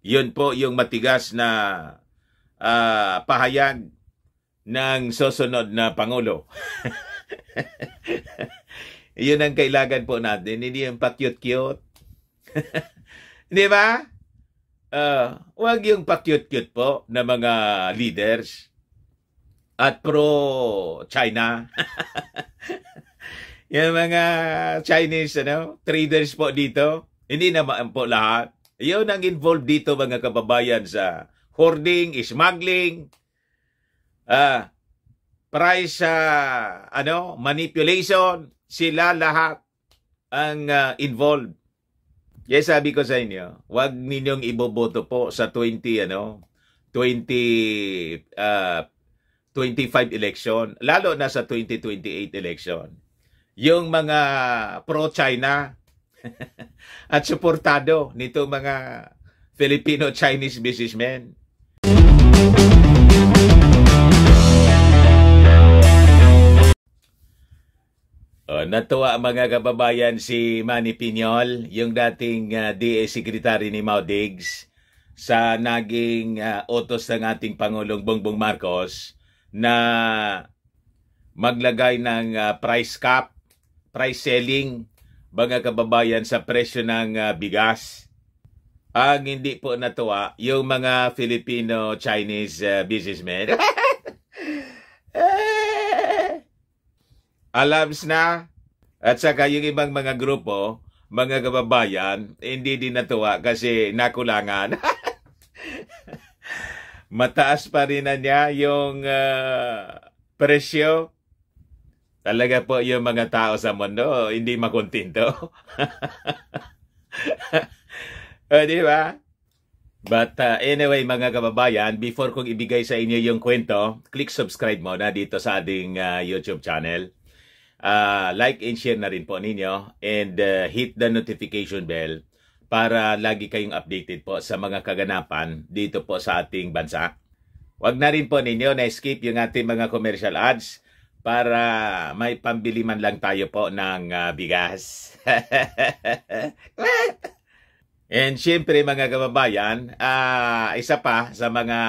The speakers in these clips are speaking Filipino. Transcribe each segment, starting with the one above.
Yun po yung matigas na pahayag ng susunod na Pangulo. Yun ang kailangan po natin, hindi yung pa-cute-cute. Di ba? Huwag yung pa-cute-cute po na mga leaders at pro-China. Yung mga Chinese traders po dito, hindi naman po lahat. Yun ang involved dito mga kababayan sa hoarding, smuggling, price manipulation, sila lahat ang involved. Yes, sabi ko sa inyo, huwag ninyong iboboto po sa 2025 election, lalo na sa 2028 election. Yung mga pro-China at suportado nito mga Filipino-Chinese businessmen. Natuwa mga kababayan si Manny Piñol, yung dating DA Secretary ni Mau Diggs, sa naging utos ng ating Pangulong Bongbong Marcos na maglagay ng price cap, price selling, mga kababayan, sa presyo ng bigas. Ang hindi po natuwa, yung mga Filipino-Chinese businessmen. Alams na, at saka yung ibang mga grupo, mga kababayan, hindi din natuwa kasi nakulangan. Mataas pa rin na niya yung presyo. Talaga po yung mga tao sa mundo, hindi makontento. Di ba? But anyway mga kababayan, before kong ibigay sa inyo yung kwento, click subscribe muna dito sa ating YouTube channel. Like and share na rin po ninyo, and hit the notification bell para lagi kayong updated po sa mga kaganapan dito po sa ating bansa. Huwag na rin po ninyo na-skip yung ating mga commercial ads para may pambili man lang tayo po ng bigas. And syempre mga kababayan, isa pa sa mga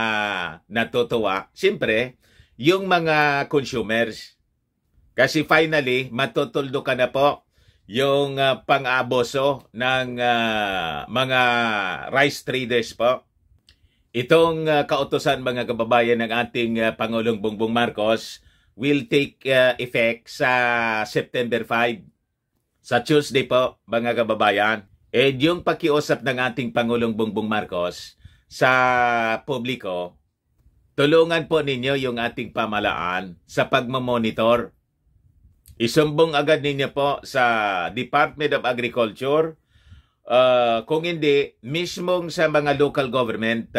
natutuwa, syempre yung mga consumers. Kasi finally, matutuldo ka na po yung pang-abuso ng mga rice traders po. Itong kautusan mga kababayan ng ating Pangulong Bongbong Marcos will take effect sa September 5, sa Tuesday po mga kababayan. And yung pakiusap ng ating Pangulong Bongbong Marcos sa publiko, tulungan po ninyo yung ating pamahalaan sa pagmamonitor. Isumbong agad ninyo po sa Department of Agriculture, kung hindi, mismong sa mga local government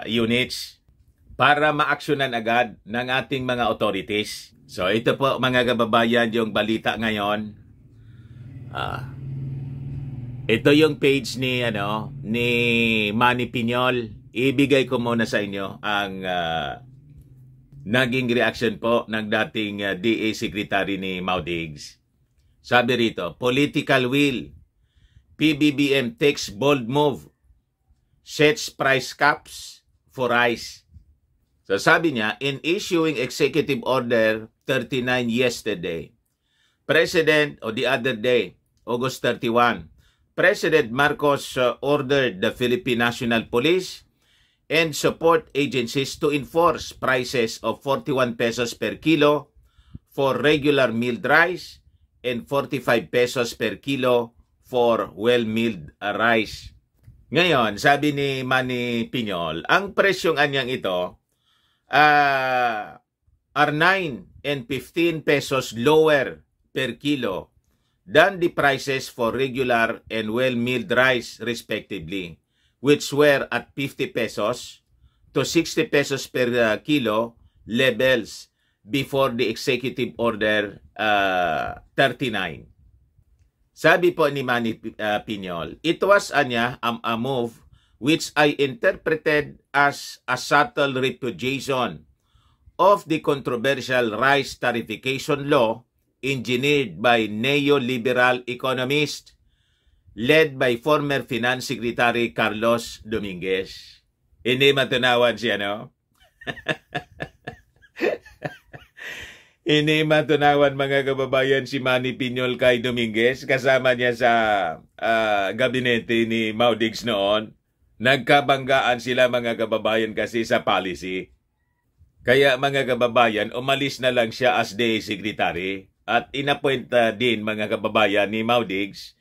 units para maaksyonan agad ng ating mga authorities. So ito po mga kababayan yung balita ngayon. Ito yung page ni Manny Piñol. Ibigay ko muna sa inyo ang naging reaction po ng dating DA Secretary ni Mau Diggs. Sabi rito, political will. PBBM takes bold move. Sets price caps for rice. So sabi niya, in issuing Executive Order 39 yesterday, the other day, August 31, President Marcos ordered the Philippine National Police and support agencies to enforce prices of 41 pesos per kilo for regular milled rice and 45 pesos per kilo for well-milled rice. Ngayon, sabi ni Manny Piñol, ang presyong anyang ito are 9 and 15 pesos lower per kilo than the prices for regular and well-milled rice respectively, which were at 50 pesos to 60 pesos per kilo levels before the Executive Order 39. Sabi po ni Manny Piñol, it was a move which I interpreted as a subtle repudiation of the controversial rice tariffication law engineered by neoliberal economists led by former Finance Secretary Carlos Dominguez. Hindi matunawan siya, no? Hindi matunawan, mga kababayan, si Manny Piñol kay Dominguez. Kasama niya sa gabinete ni Mau Diggs noon. Nagkabanggaan sila, mga kababayan, kasi sa policy. Kaya, mga kababayan, umalis na lang siya as DA Secretary. At inappoint din, mga kababayan, ni Mau Diggs.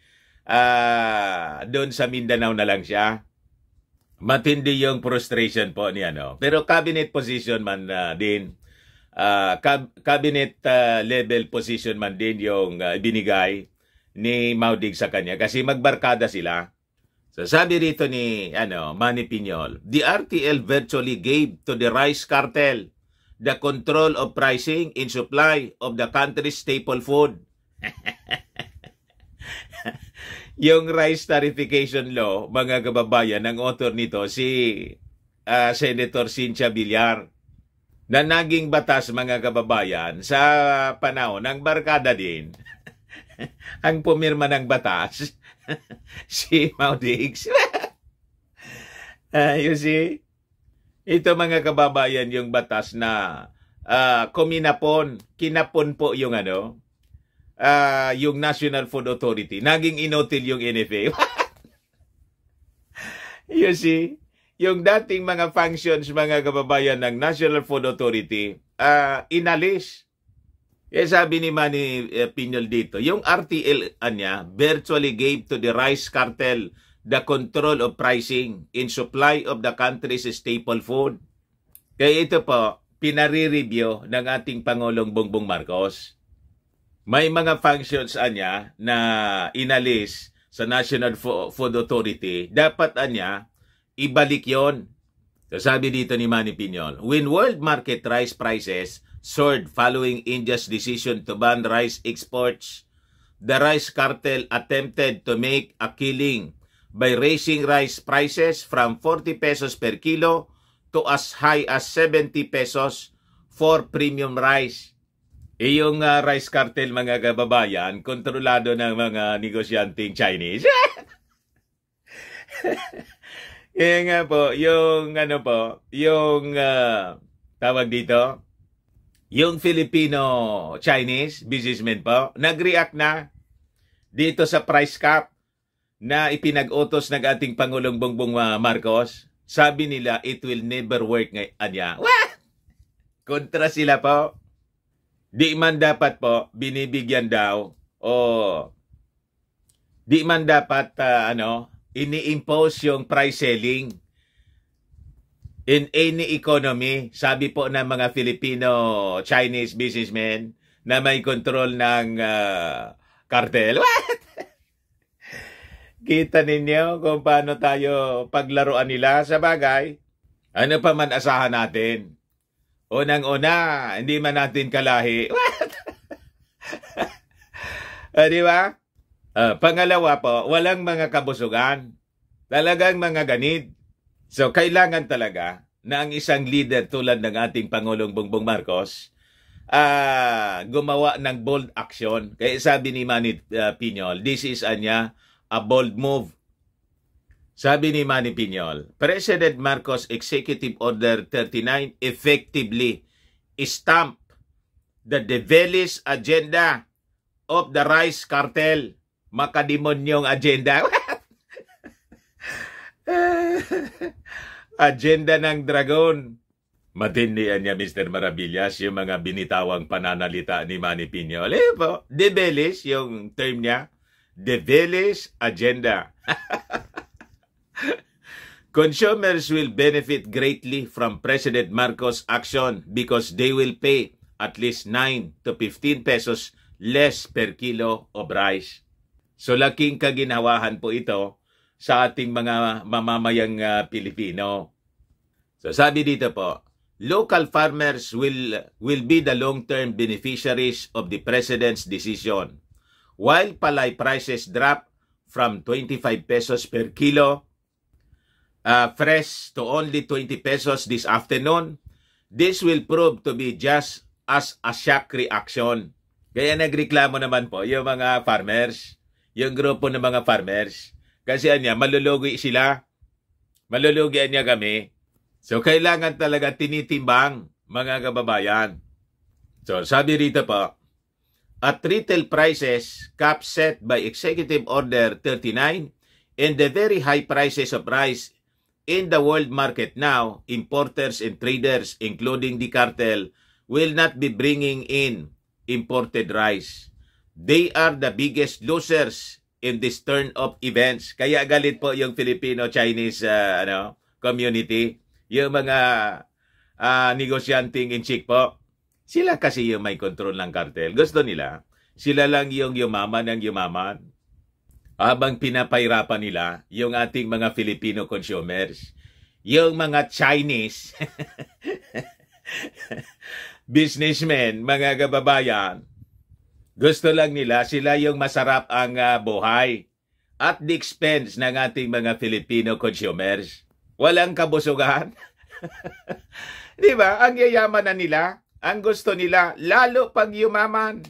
Doon sa Mindanao na lang siya. Matindi yung frustration po niya, no? Pero cabinet position man din. Cabinet level position man din yung binigay ni Mau Diggs sa kanya kasi magbarkada sila. So sabi rito ni Manny Piñol, the RTL virtually gave to the rice cartel the control of pricing in supply of the country's staple food. Yung rice tarification law, mga kababayan, ang author nito si Senator Cynthia Villar, na naging batas, mga kababayan, sa panahon ng barkada din. Ang pumirma ng batas, si Mau Diggs. You see? Ito, mga kababayan, yung batas na kinapon po yung yung National Food Authority. Naging inotil yung NFA. You see? Yung dating mga functions, mga kababayan, ng National Food Authority, inalis. Sabi ni Manny Piñol dito, yung RTL niya virtually gave to the rice cartel the control of pricing in supply of the country's staple food. Kaya ito po, pinare-review ng ating Pangulong Bongbong Marcos. May mga functions niya na inalis sa National Food Authority. Dapat niya ibalik yon. So sabi dito ni Manny Piñol, when world market rice prices soared following India's decision to ban rice exports, the rice cartel attempted to make a killing by raising rice prices from 40 pesos per kilo to as high as 70 pesos for premium rice. Yung rice cartel, mga kababayan, kontrolado ng mga negosyanteng Chinese. Kaya nga po, yung tawag dito, yung Filipino-Chinese businessmen po, nag-react na dito sa price cap na ipinag-utos ng ating Pangulong Bongbong Marcos. Sabi nila, it will never work ngayon. Kontra sila po. Di man dapat po, binibigyan daw, di man dapat, ini-impose yung price selling in any economy, sabi po ng mga Filipino-Chinese businessmen na may control ng cartel. What? Kita ninyo kung paano tayo paglaruan nila sa bagay. Ano pa man asahan natin? Unang-una, hindi man natin kalahi. What? Di ba? Pangalawa po, walang mga kabusugan. Talagang mga ganid. So, kailangan talaga na ang isang leader tulad ng ating Pangulong Bongbong Marcos gumawa ng bold action. Kaya sabi ni Manny Piñol, this is a bold move. Sabi ni Manny Piñol, President Marcos Executive Order 39 effectively stamp the devilish agenda of the rice cartel. Makademonyong agenda. Agenda ng dragon. Matindihan niya, Mr. Maravillas, yung mga binitawang pananalita ni Manny Piñol. Po, devilish yung term niya. Devilish agenda. Consumers will benefit greatly from President Marcos' action because they will pay at least 9 to 15 pesos less per kilo of rice. So laking kaginawahan po ito sa ating mga mamamayang Pilipino. So sabi dito po, local farmers will be the long-term beneficiaries of the President's decision. While palay prices drop from 25 pesos per kilo fresh to only 20 pesos this afternoon, this will prove to be just as a shock reaction. Kaya nagreklamo naman po yung mga farmers. yung grupo ng mga farmers. Kasi anya, malulugi sila. Malulugi niya kami. So, kailangan talaga tinitimbang, mga kababayan. So, sabi rito po, at retail prices cap set by Executive Order 39 and the very high prices of rice in the world market now, importers and traders, including the cartel, will not be bringing in imported rice. They are the biggest losers in this turn of events. Kaya galit po yung Filipino-Chinese community. Yung mga negosyanteng in chick po. Sila kasi yung may control ng cartel. Gusto nila, sila lang yung yumaman ng yumaman. Habang pinapahirapan nila yung ating mga Filipino consumers. Yung mga Chinese businessmen, mga kababayan, gusto lang nila sila yung masarap ang buhay at the expense ng ating mga Filipino consumers. Walang kabusugan. Di ba? Ang yayaman na nila, ang gusto nila, lalo pag yumaman.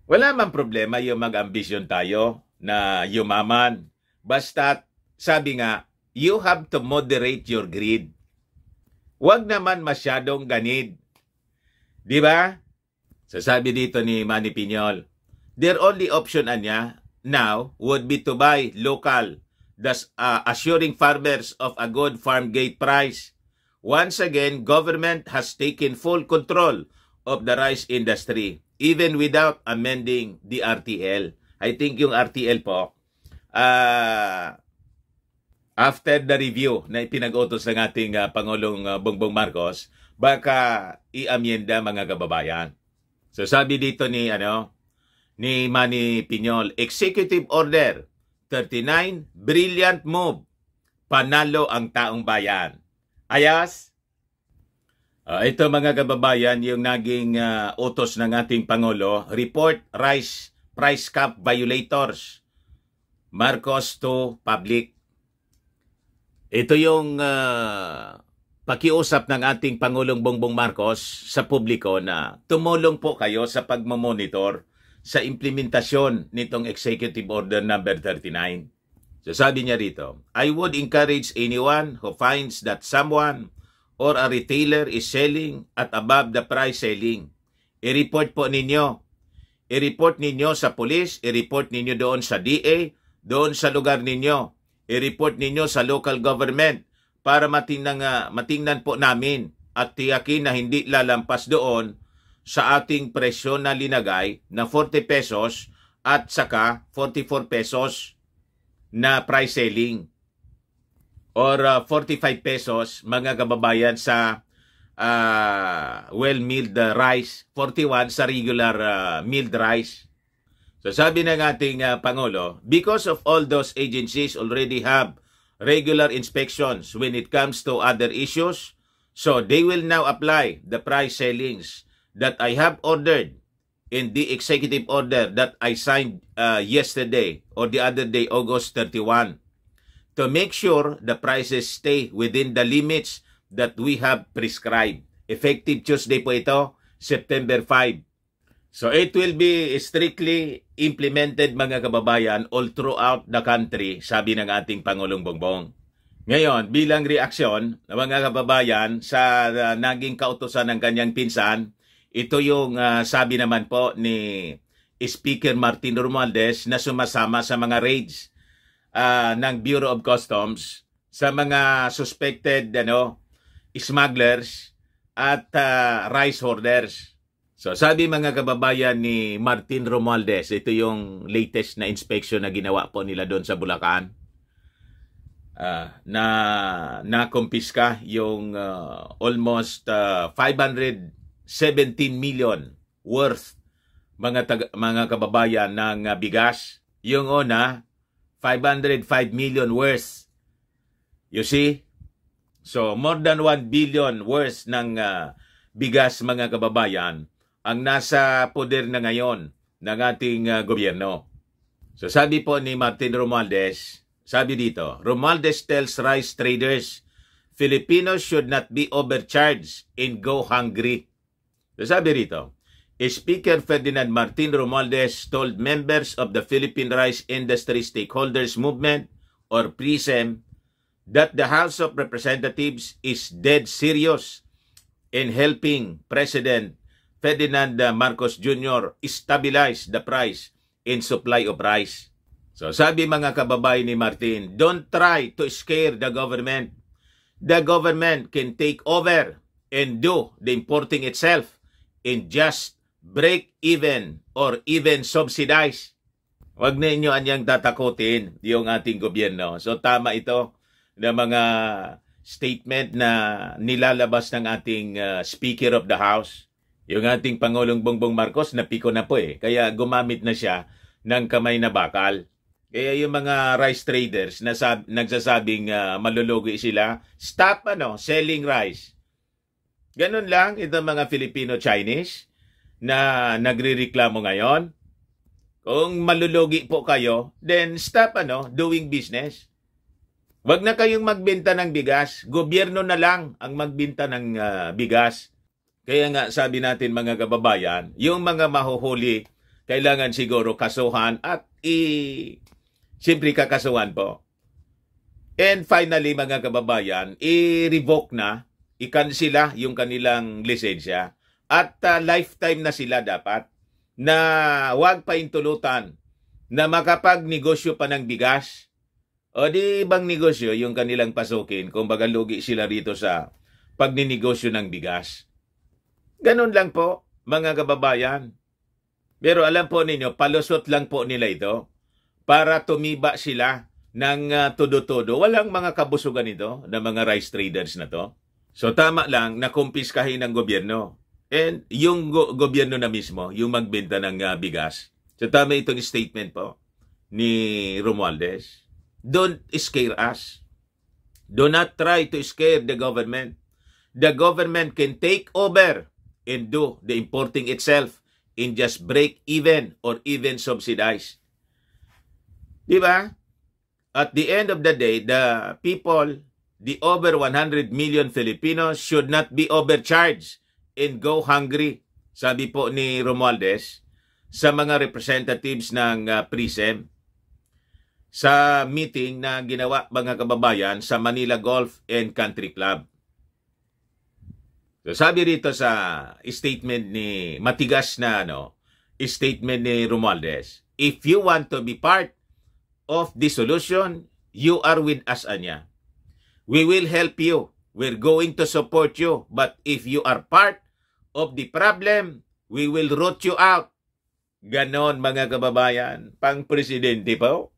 Wala man problema yung mag-ambisyon tayo na yumaman. Basta, sabi nga, you have to moderate your greed. Huwag naman masyadong ganid. Di ba? Sasabi dito ni Manny Piñol, their only option anya now would be to buy local, thus assuring farmers of a good farm gate price. Once again, government has taken full control of the rice industry, even without amending the RTL. I think yung RTL po, after the review na ipinag-utos ng ating Pangulong Bongbong Marcos, baka i-amyenda mga kababayan. So sabi dito ni Manny Piñol, Executive Order 39, brilliant move. Panalo ang taong bayan. Ayos? Ito mga kababayan, yung naging utos ng ating Pangulo, report rice price cap violators. Marcos to public. Ito yung pakiusap ng ating Pangulong Bongbong Marcos sa publiko na tumulong po kayo sa pagmamonitor sa implementasyon nitong Executive Order number 39. So sabi niya rito, I would encourage anyone who finds that someone or a retailer is selling at above the price selling. I-report po ninyo. I-report ninyo sa police, i-report ninyo doon sa DA, doon sa lugar ninyo. I-report ninyo sa local government para matingnan po namin at tiyakin na hindi lalampas doon sa ating presyo na linagay na 40 pesos at saka 44 pesos na price selling or 45 pesos mga kababayan sa well-milled rice, 41 sa regular milled rice. So sabi ng ating Pangulo, because of all those agencies already have regular inspections when it comes to other issues, so they will now apply the price sellings that I have ordered in the executive order that I signed yesterday or the other day, August 31, to make sure the prices stay within the limits that we have prescribed. Effective Tuesday po ito, September 5. So it will be strictly implemented mga kababayan all throughout the country, sabi ng ating Pangulong Bongbong. Ngayon, bilang reaksyon mga kababayan sa naging kautusan ng kanyang pinsan, ito yung sabi naman po ni Speaker Martin Romualdez na sumasama sa mga raids ng Bureau of Customs sa mga suspected smugglers at rice hoarders. So sabi mga kababayan ni Martin Romualdez, ito yung latest na inspection na ginawa po nila doon sa Bulacan. Na kumpiska yung almost 517 million worth mga kababayan ng bigas. Yung una, 505 million worth. You see? So more than 1 billion worth ng bigas mga kababayan ang nasa poder na ngayon ng ating gobyerno. So sabi po ni Martin Romualdez, sabi dito, Romualdez tells rice traders, Filipinos should not be overcharged and go hungry. So sabi rito, Speaker Ferdinand Martin Romualdez told members of the Philippine Rice Industry Stakeholders Movement, or PRISM, that the House of Representatives is dead serious in helping President Ferdinand Marcos Jr. stabilize the price in supply of rice. So sabi mga kababayan ni Martin, don't try to scare the government. The government can take over and do the importing itself and just break even or even subsidize. Huwag na inyo anyang tatakutin yung ating gobyerno. So tama ito na mga statement na nilalabas ng ating Speaker of the House. Yung ating Pangulong Bongbong Marcos napiko na po kaya gumamit na siya ng kamay na bakal. Kaya yung mga rice traders na nagsasabing malulugi sila, stop selling rice. Ganun lang itong mga Filipino-Chinese na nagrereklamo ngayon. Kung malulugi po kayo, then stop doing business. Wag na kayong magbenta ng bigas. Gobyerno na lang ang magbenta ng bigas. Kaya nga sabi natin mga kababayan, yung mga mahuhuli, kailangan siguro kasuhan at siyempre kakasuhan po. And finally mga kababayan, i-revoke na, i-cancela yung kanilang lisensya. At lifetime na sila dapat na huwag pa intulutan na makapagnegosyo pa ng bigas. O di ibang negosyo yung kanilang pasukin kung baga lugi sila rito sa pagninegosyo ng bigas. Ganun lang po mga kababayan. Pero alam po ninyo, palusot lang po nila ito para tumiba sila ng todo-todo. Walang mga kabusugan ito ng mga rice traders na to. So tama lang na kumpiskahin ng gobyerno. And yung gobyerno na mismo, yung magbenta ng bigas. So tama itong statement po ni Romualdez. Don't scare us. Do not try to scare the government. The government can take over and do the importing itself and just break even or even subsidize. Diba? At the end of the day, the people, the over 100 million Filipinos should not be overcharged and go hungry, sabi po ni Romualdez sa mga representatives ng PRISM sa meeting na ginawa mga kababayan sa Manila Golf and Country Club. So sabi rito sa statement ni matigas na statement ni Romualdez, if you want to be part of the solution, you are with us, anya. We will help you. We're going to support you. But if you are part of the problem, we will root you out. Ganon mga kababayan. Pang presidente po.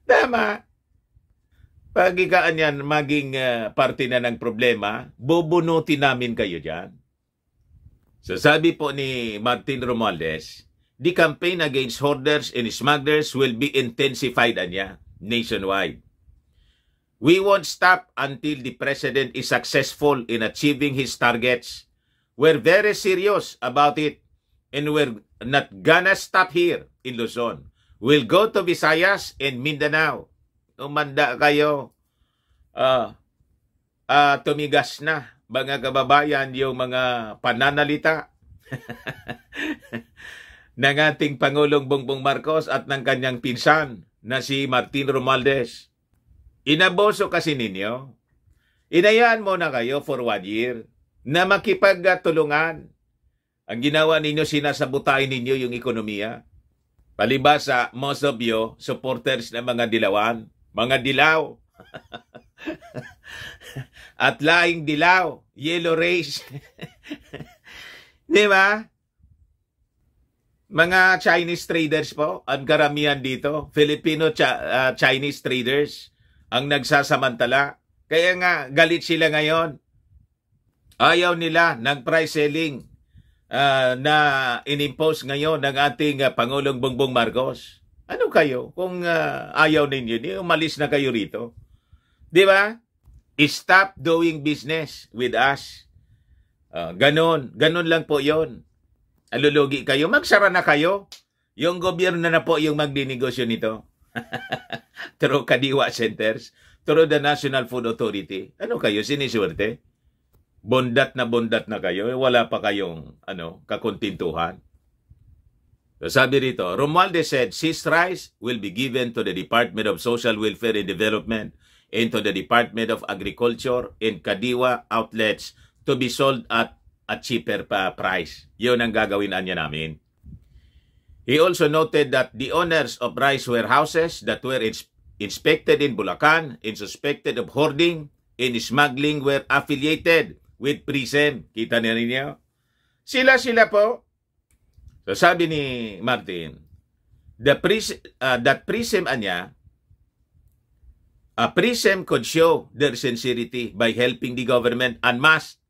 Tama. Pag ikaan yan, maging parte na ng problema, bubunutin namin kayo dyan. So sabi po ni Martin Romualdez, the campaign against hoarders and smugglers will be intensified nationwide. We won't stop until the President is successful in achieving his targets. We're very serious about it and we're not gonna stop here in Luzon. We'll go to Visayas and Mindanao. Umanda kayo. Tumigas na, mga kababayan, yung mga pananalita ng ating Pangulong Bongbong Marcos at ng kanyang pinsan na si Martin Romualdez. Inaboso kasi ninyo. Inayaan mo na kayo for 1 year na makipagtulungan. Ang ginawa ninyo, sinasabutain ninyo yung ekonomiya. Palibasa, most of you, supporters ng mga dilawan, mga dilaw. At laing dilaw, yellow race. Di ba? Mga Chinese traders po, ang karamihan dito, Filipino-Chinese traders, ang nagsasamantala. Kaya nga, galit sila ngayon. Ayaw nila ng price selling na inimpose ngayon ng ating Pangulong Bongbong Marcos. Ano kayo? Kung ayaw ninyo, umalis na kayo rito. Di ba? Stop doing business with us. Ganon lang po yon. Alulugi kayo, magsara na kayo. Yung gobyerno na po yung magdinegosyo nito. Through Kadiwa Centers, through the National Food Authority. Ano kayo, siniswerte? bondat na kayo, wala pa kayong kakuntintuhan. So sabi rito, Romualdez said ceased rice will be given to the Department of Social Welfare and Development and to the Department of Agriculture and Kadiwa outlets to be sold at a cheaper price. Yun ang gagawin niya namin. He also noted that the owners of rice warehouses that were inspected in Bulacan and suspected of hoarding and smuggling were affiliated with PRISM. Kita na rin niyo? Sila po. So sabi ni Martin, that PRISM PRISM could show their sincerity by helping the government unmask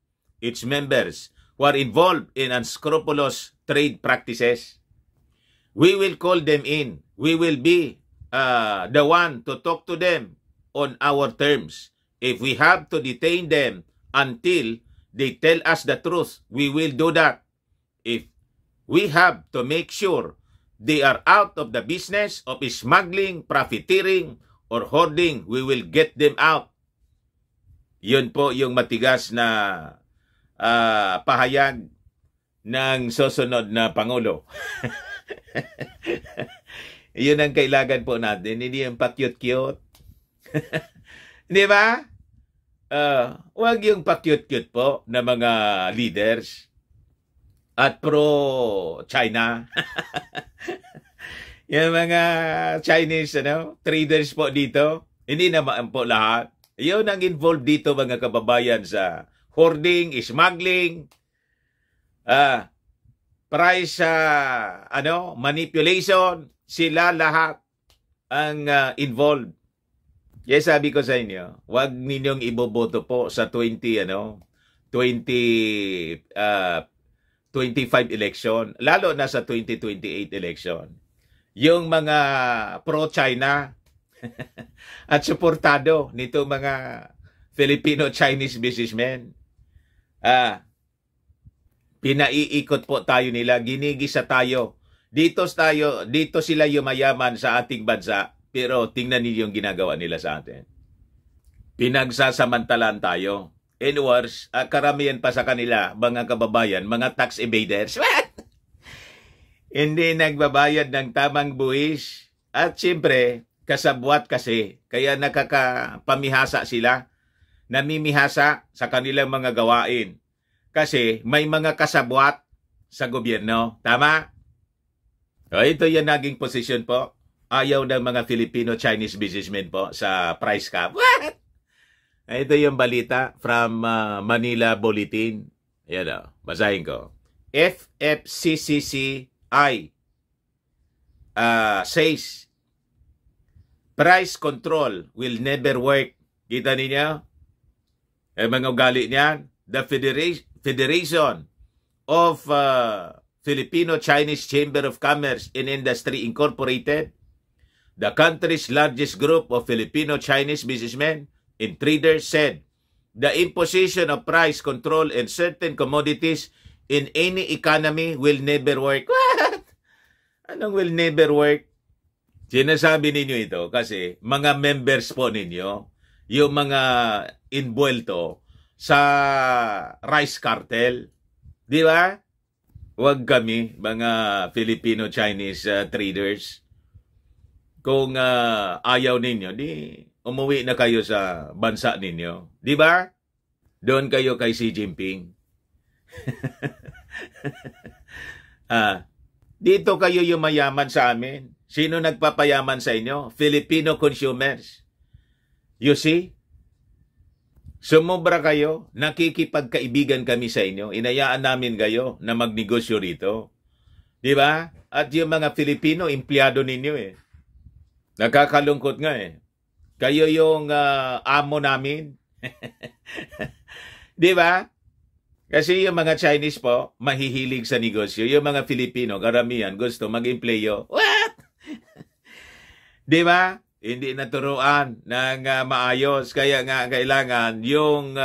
its members who are involved in unscrupulous trade practices. We will call them in. We will be the one to talk to them on our terms. If we have to detain them until they tell us the truth, we will do that. If we have to make sure they are out of the business of smuggling, profiteering, or hoarding, we will get them out. Yun po yung matigas na pahayag ng susunod na Pangulo. Yun ang kailangan po natin, hindi yung pa-cute-cute. Di ba? Huwag yung pa-cute-cute po na mga leaders at pro-China. Yung mga Chinese traders po dito, hindi naman po lahat. Yun ang involved dito mga kababayan sa hoarding, smuggling, price manipulation, sila lahat ang involved. Yes, sabi ko sa inyo, huwag ninyong iboboto po sa 2025 election, lalo na sa 2028 election. Yung mga pro-China at suportado nito mga Filipino-Chinese businessmen, pinaiikot po tayo nila, ginigisa tayo. Dito sila yumayaman sa ating bansa, pero tingnan niyo yung ginagawa nila sa atin. Pinagsasamantalan tayo. In worse, karamihan pa sa kanila, mga kababayan, mga tax evaders. Hindi nagbabayad ng tamang buwis. At siyempre, kasabwat kasi. Kaya nakakapamihasa sila. Namimihasa sa kanilang mga gawain. Kasi may mga kasabwat sa gobyerno. Tama? O, ito yung naging posisyon po. Ayaw ng mga Filipino-Chinese businessmen po sa price cap. What? Ito yung balita from Manila Bulletin. Ayan basahin ko. FFCCCI says price control will never work. Kita ninyo? Mga ugali niyan. The Federation of Filipino-Chinese Chamber of Commerce and Industry Incorporated, the country's largest group of Filipino-Chinese businessmen and traders, said the imposition of price control in certain commodities in any economy will never work. What? Anong will never work? Sinasabi ninyo ito kasi mga members po ninyo, yung mga invuelto sa rice cartel. Di ba? Huwag kami, mga Filipino-Chinese traders. Kung ayaw ninyo, di umuwi na kayo sa bansa ninyo. Di ba? Doon kayo kay Xi Jinping. Dito kayo yumayaman sa amin. Sino nagpapayaman sa inyo? Filipino consumers. You see? Sumobra kayo. Nakikipagkaibigan kami sa inyo. Inayaan namin kayo na magnegosyo rito. Di ba? At yung mga Filipino, empleyado ninyo Nakakalungkot nga Kayo yung amo namin. Di ba? Kasi yung mga Chinese po, mahihilig sa negosyo. Yung mga Filipino, karamihan, gusto mag-empleyo. What? Di ba? Hindi naturuan ng maayos. Kaya nga kailangan yung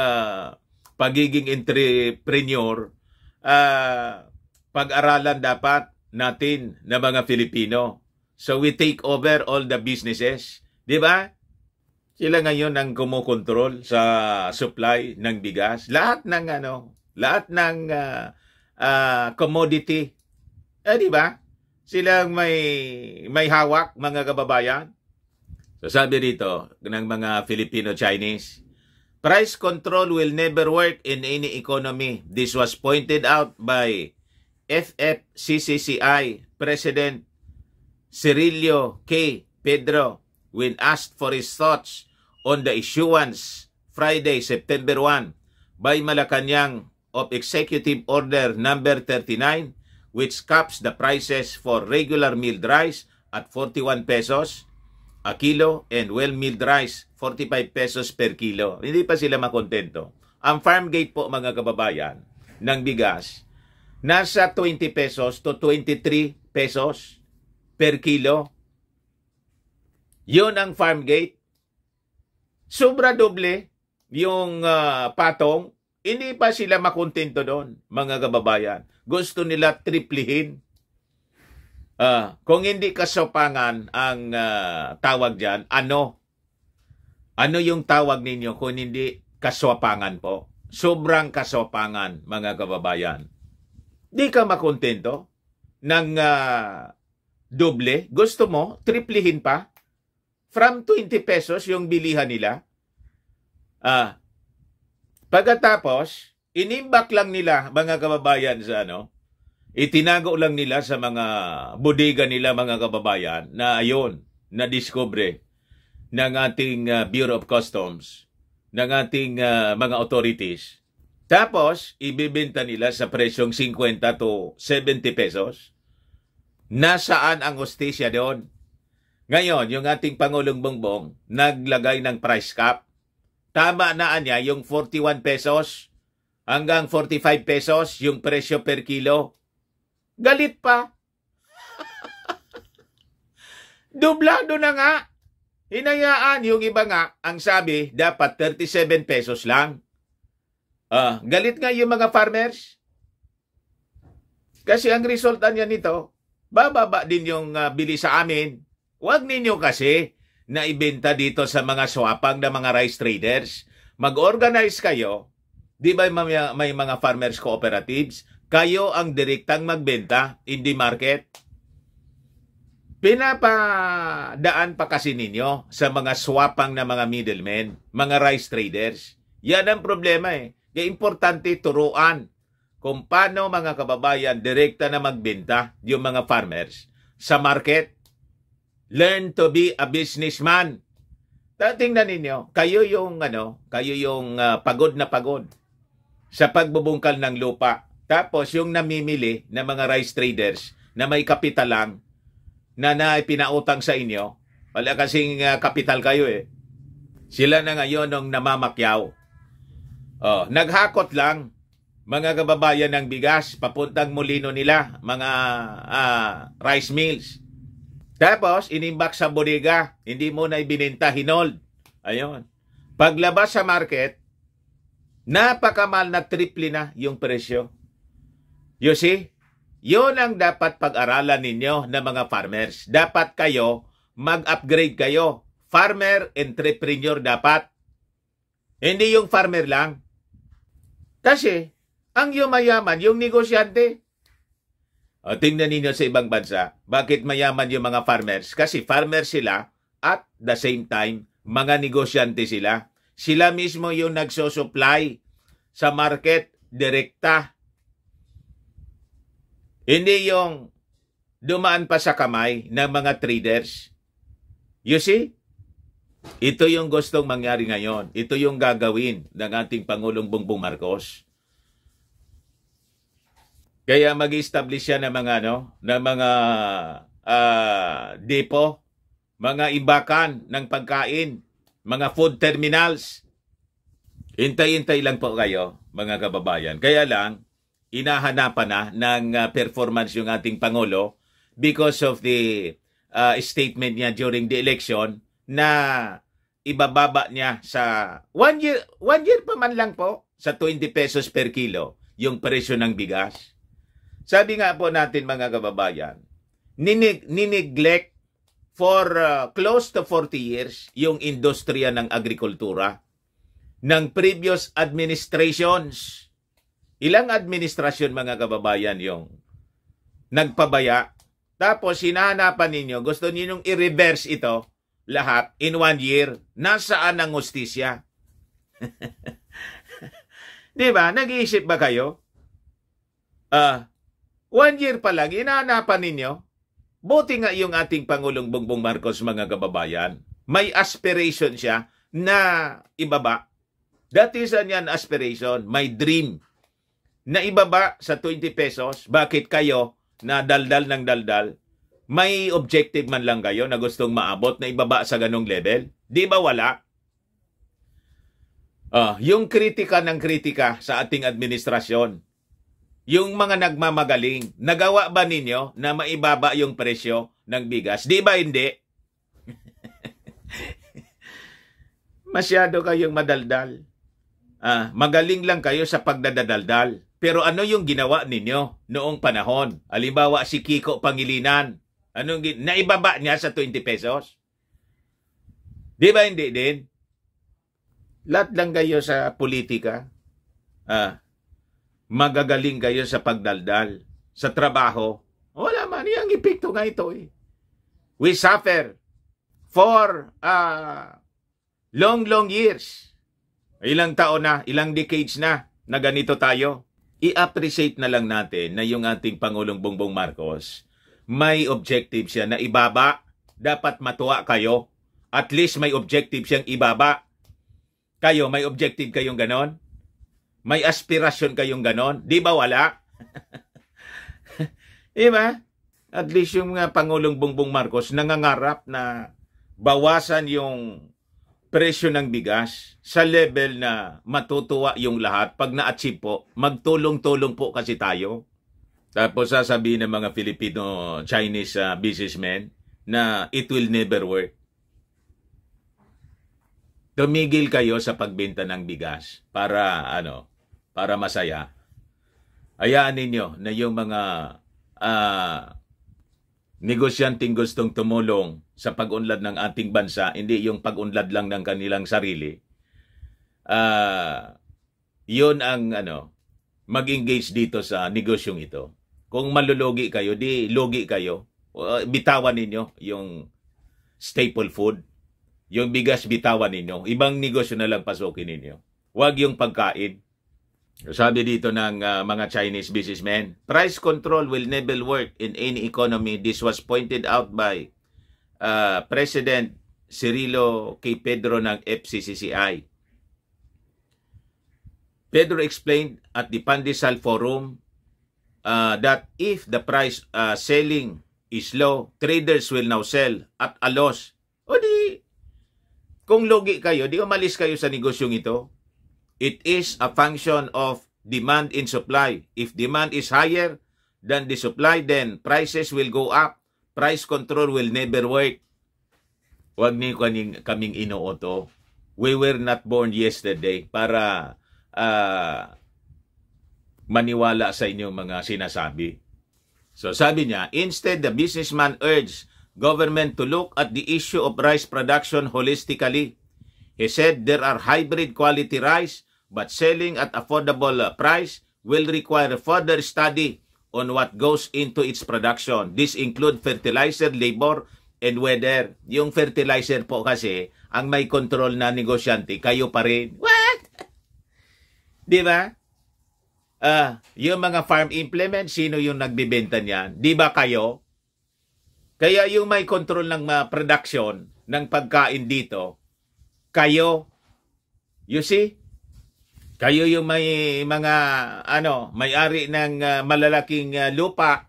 pagiging entrepreneur, pag-aralan dapat natin na mga Filipino. So we take over all the businesses. Di ba? Sila ngayon ang kumokontrol sa supply ng bigas. Lahat ng commodity. Di ba? Silang may hawak, mga kababayan. So sabi rito ng mga Filipino-Chinese, price control will never work in any economy. This was pointed out by FFCCCI President Cirilio K. Pedro when asked for his thoughts on the issuance Friday, September 1 by Malacanang of Executive Order Number 39, which caps the prices for regular milled rice at 41 pesos a kilo and well-milled rice 45 pesos per kilo. Hindi pa sila makontento. Ang farm gate po, mga kababayan, ng bigas, nasa 20 pesos to 23 pesos per kilo. Yun ang farm gate. Sobra doble yung patong. Hindi pa sila makontento doon, mga kababayan. Gusto nila triplihin. Kung hindi kasopangan ang tawag dyan, ano? Ano yung tawag ninyo kung hindi kasopangan po? Sobrang kasopangan, mga kababayan. Di ka makontento ng doble? Gusto mo, triplihin pa? From 20 pesos yung bilihan nila. Pagkatapos, inimbak lang nila, mga kababayan, sa itinago lang nila sa mga bodega nila, mga kababayan, na ayon, na-discover ng ating Bureau of Customs, ng ating mga authorities. Tapos, ibibenta nila sa presyong 50 to 70 pesos. Nasaan ang hustisya doon? Ngayon, yung ating Pangulong Bongbong, naglagay ng price cap. Tama na niya yung 41 pesos hanggang 45 pesos yung presyo per kilo. Galit pa. Dublado na nga. Hinayaan yung iba nga, ang sabi, dapat 37 pesos lang. Galit nga yung mga farmers. Kasi ang resulta niya nito, bababa din yung bili sa amin. Huwag ninyo kasi na ibenta dito sa mga swapang na mga rice traders. Mag-organize kayo. Di ba may mga farmers cooperatives? Kayo ang direktang magbenta in the market. Pinapadaan pa kasi ninyo sa mga swapang na mga middlemen, mga rice traders. Yan ang problema eh. Kaya importante turuan kung paano, mga kababayan, direkta na magbenta yung mga farmers sa market. Learn to be a businessman. Tingnan ninyo, kayo yung pagod na pagod sa pagbubungkal ng lupa. Tapos yung namimili na mga rice traders na may kapital lang na pinautang sa inyo, wala kasing kapital kayo eh. Sila na ngayon ang namamakyaw. Naghakot lang, mga kababayan, ng bigas papuntang molino nila, mga rice mills. Tapos, inimbak sa bodega, hindi mo na ibinenta, hinold. Ayun. Paglabas sa market, napakamahal na triple na yung presyo. You see? Yun ang dapat pag-aralan ninyo na mga farmers. Dapat kayo, mag-upgrade kayo. Farmer, entrepreneur dapat. Hindi yung farmer lang. Kasi, ang yumayaman, yung negosyante. Tingnan ninyo sa ibang bansa, bakit mayaman yung mga farmers? Kasi farmers sila at the same time, mga negosyante sila. Sila mismo yung nagsosupply sa market direkta. Hindi yung dumaan pa sa kamay ng mga traders. You see? Ito yung gustong mangyari ngayon. Ito yung gagawin ng ating Pangulong Bongbong Marcos. Kaya mag-establish siya ng mga depo, mga imbakan ng pagkain, mga food terminals. Hintay-hintay lang po kayo, mga kababayan. Kaya lang, inahanapan na ng performance yung ating Pangulo because of the statement niya during the election na ibababa niya sa 1 year pa man lang po sa 20 pesos per kilo yung presyo ng bigas. Sabi nga po natin, mga kababayan, nineglect for close to 40 years yung industriya ng agrikultura ng previous administrations. Ilang administrasyon mga kababayan yung nagpabaya? Tapos hinahanapan ninyo, gusto ninyong i-reverse ito lahat in 1 year. Nasaan ang hustisya? Di ba? Nag-iisip ba kayo? 1 year pa lang, hinahanapan ninyo. Buti nga yung ating Pangulong Bongbong Marcos mga kababayan. May aspiration siya na ibaba. That is an aspiration, my dream. Na ibaba sa 20 pesos. Bakit kayo na daldal ng daldal? May objective man lang kayo na gustong maabot na ibaba sa ganong level? Di ba wala? Yung kritika ng kritika sa ating administrasyon, yung mga nagmamagaling, nagawa ba ninyo na maibaba yung presyo ng bigas? Di ba hindi? Masyado kayong madaldal. Magaling lang kayo sa pagdadadaldal. Pero ano yung ginawa ninyo noong panahon? Halimbawa si Kiko Pangilinan. Naibaba niya sa 20 pesos? Di ba hindi din? Lahat lang kayo sa politika. Magagaling kayo sa pagdaldal. Sa trabaho. Wala man. Yung epekto nga ito eh. We suffer for long years. Ilang taon na, ilang decades na ganito tayo. I-appreciate na lang natin na yung ating Pangulong Bongbong Marcos, may objective siya na ibaba. Dapat matuwa kayo. At least may objective siyang ibaba. Kayo, may objective kayong ganon? May aspirasyon kayong ganon? Di ba wala? Di ba? At least yung Pangulong Bongbong Marcos nangangarap na bawasan yung presyo ng bigas sa level na matutuwa yung lahat. Pag na-achieve po, magtulong-tulong po kasi tayo. Tapos sasabihin ng mga Filipino-Chinese businessmen na it will never work. Tumigil kayo sa pagbenta ng bigas para para masaya. Hayaan ninyo na yung mga negosyanteng gustong tumulong sa pag-unlad ng ating bansa, hindi yung pag-unlad lang ng kanilang sarili. Yun ang mag-engage dito sa negosyong ito. Kung malulugi kayo, di lugi kayo. Bitawan ninyo yung staple food. Yung bigas, bitawan ninyo. Ibang negosyo na lang pasukin ninyo. Huwag yung pagkain. Sabi dito ng mga Chinese businessmen, price control will never work in any economy. This was pointed out by President Cirilo K. Pedro ng FCCCI. Pedro explained at the Pandesal Forum that if the price selling is low, traders will now sell at a loss. O di, kung lugi kayo, di umalis kayo sa negosyong ito. It is a function of demand and supply. If demand is higher than the supply, then prices will go up. Price control will never work. Huwag niyo kaming inuoto. We were not born yesterday para maniwala sa inyong mga sinasabi. So sabi niya, instead the businessman urged government to look at the issue of rice production holistically. He said there are hybrid quality rice, but selling at affordable price will require further study on what goes into its production. This include fertilizer, labor, and weather. Yung fertilizer po kasi, ang may control na negosyante, kayo pa rin. What? Di ba? Yung mga farm implement, sino yung nagbibenta niyan? Di ba kayo? Kaya yung may control ng production ng pagkain dito, kayo, you see? Kayo yung may mga may-ari ng malalaking lupa.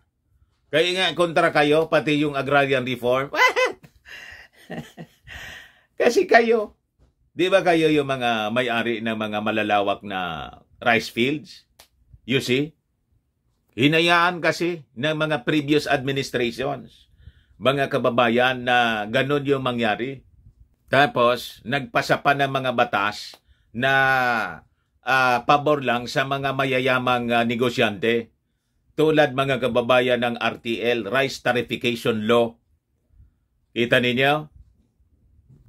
Kaya nga kontra kayo pati yung agrarian reform. Kasi kayo, 'di ba kayo yung mga may-ari ng mga malalawak na rice fields? You see? Hinayaan kasi ng mga previous administrations, mga kababayan, na ganun yung mangyari. Tapos nagpasa pa ng mga batas na pabor lang sa mga mayayamang negosyante. Tulad mga kababayan ng RTL, Rice Tarification Law. Kita ninyo?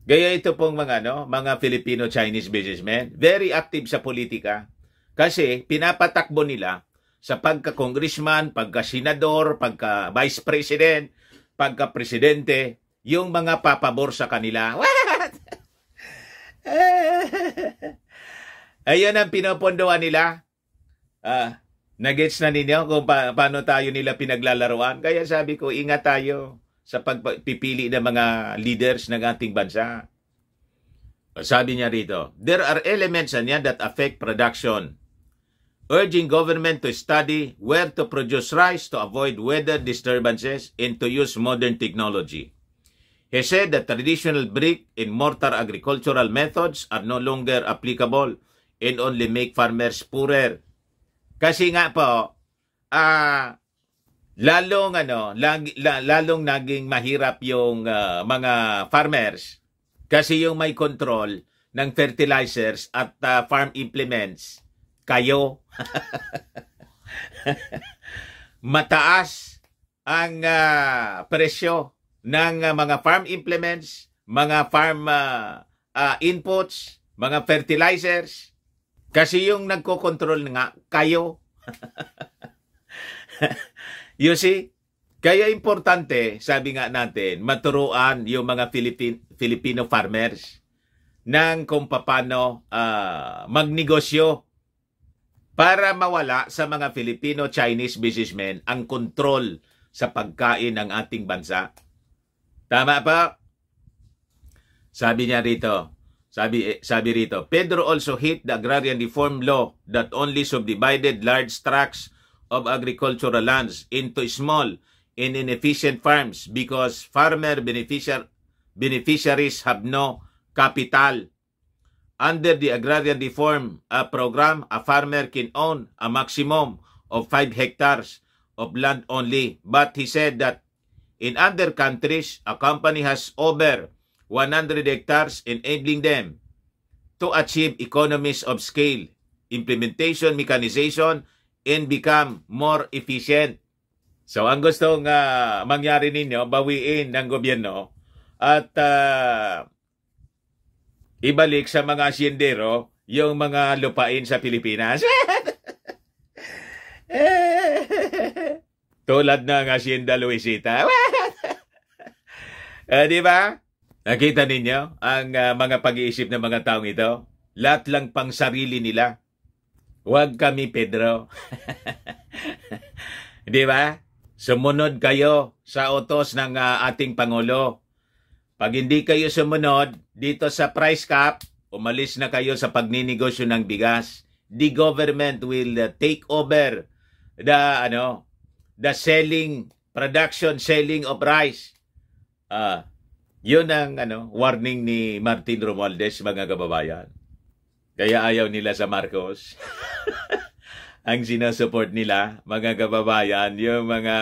Gaya ito pong mga Filipino-Chinese businessmen, very active sa politika kasi pinapatakbo nila sa pagka-congressman, pagka-senador, pagka-vice president, pagka-presidente, yung mga papabor sa kanila. What? Ayun ang pinopondohan nila. Nagets na ninyo kung paano tayo nila pinaglalaruan. Kaya sabi ko, ingat tayo sa pagpipili ng mga leaders ng ating bansa. Sabi niya rito, there are elements niya that affect production, urging government to study where to produce rice to avoid weather disturbances and to use modern technology. He said that traditional brick and mortar agricultural methods are no longer applicable and only make farmers poorer. Kasi nga po, lalong naging mahirap yung mga farmers kasi yung may control ng fertilizers at farm implements, kayo. Mataas ang presyo ng mga farm implements, mga farm inputs, mga fertilizers. Kasi yung nagkokontrol nga, kayo. You see? Kaya importante, sabi nga natin, maturuan yung mga Filipino farmers ng kung paano magnegosyo para mawala sa mga Filipino-Chinese businessmen ang kontrol sa pagkain ng ating bansa. Tama pa? Sabi niya rito, sabi rito, Pedro also hit the agrarian reform law that only subdivided large tracts of agricultural lands into small and inefficient farms because farmer beneficiaries have no capital. Under the agrarian reform program, a farmer can own a maximum of 5 hectares of land only. But he said that in other countries, a company has over 100 hectares, enabling them to achieve economies of scale, implementation, mechanization, and become more efficient. So, ang gustong mangyari ninyo, bawiin ng gobyerno at ibalik sa mga asyendero yung mga lupain sa Pilipinas. Tulad ng Hacienda Luisita. Di ba? Nakita ninyo ang mga pag-iisip ng mga taong ito? Lahat lang pang sarili nila. Huwag kami, Pedro. Di ba? Sumunod kayo sa utos ng ating Pangulo. Pag hindi kayo sumunod dito sa price cap, umalis na kayo sa pagninegosyo ng bigas. The government will take over the production, selling of rice. Yun ang warning ni Martin Romualdez, mga kababayan. Kaya ayaw nila sa Marcos. Ang sinusupport nila, mga kababayan, yung mga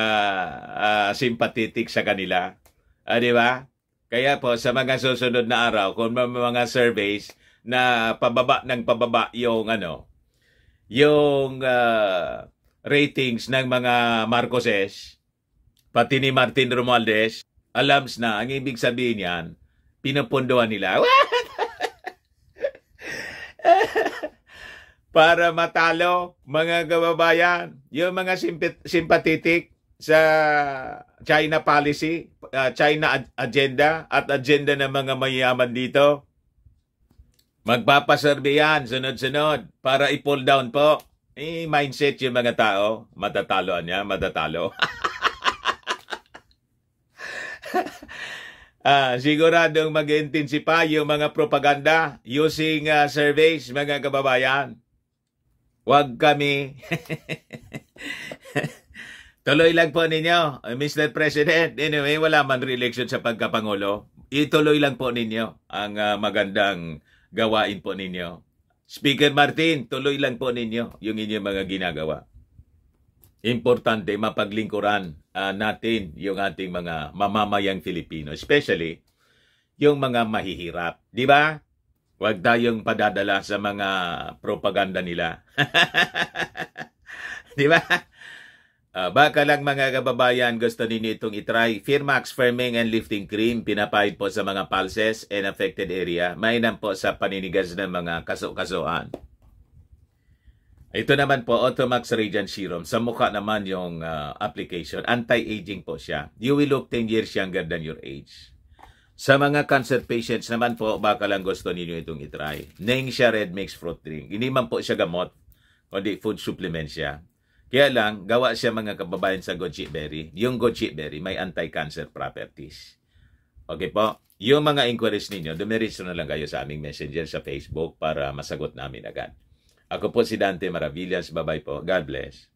sympathetic sa kanila. Di ba? Kaya po, sa mga susunod na araw, kung may mga surveys na pababa yung ratings ng mga Marcoses, pati ni Martin Romualdez, alams na, ang ibig sabihin yan, pinupunduhan nila. Para matalo, mga kababayan, yung mga sympathetic sa China policy, China agenda, at agenda ng mga mayayaman dito, magpapasurvey yan, sunod-sunod, para i-pull down po. Mindset yung mga tao, matataloan niya, matatalo. Siguradong mag-intensify yung mga propaganda using surveys, mga kababayan. Huwag kami. Tuloy lang po ninyo, Mr. President. Anyway, wala man re-election sa pagkapangulo. Ituloy lang po ninyo ang magandang gawain po ninyo. Speaker Martin, tuloy lang po ninyo yung inyong mga ginagawa. Importante mapaglingkuran natin yung ating mga mamamayang Filipino, especially yung mga mahihirap. Di ba? Huwag tayong padadala sa mga propaganda nila. Di ba? Baka lang mga kababayan, gusto ninyo itong itry. Firmax Firming and Lifting Cream, pinapahid po sa mga pulses and affected area. Mainam po sa paninigas ng mga kaso-kasuan. Ito naman po, Automax Radiant Serum. Sa mukha naman yung application. Anti-aging po siya. You will look 10 years younger than your age. Sa mga cancer patients naman po, baka lang gusto ninyo itong itry. Ning siya red mixed fruit drink. Hindi man po siya gamot, kundi food supplement siya. Kaya lang, gawa siya mga kababayan sa goji berry. Yung goji berry may anti-cancer properties. Okay po? Yung mga inquiries ninyo, dumiretso na lang kayo sa aming messenger sa Facebook para masagot namin agad. Ako po si Dante Maravillas. Bye-bye po. God bless.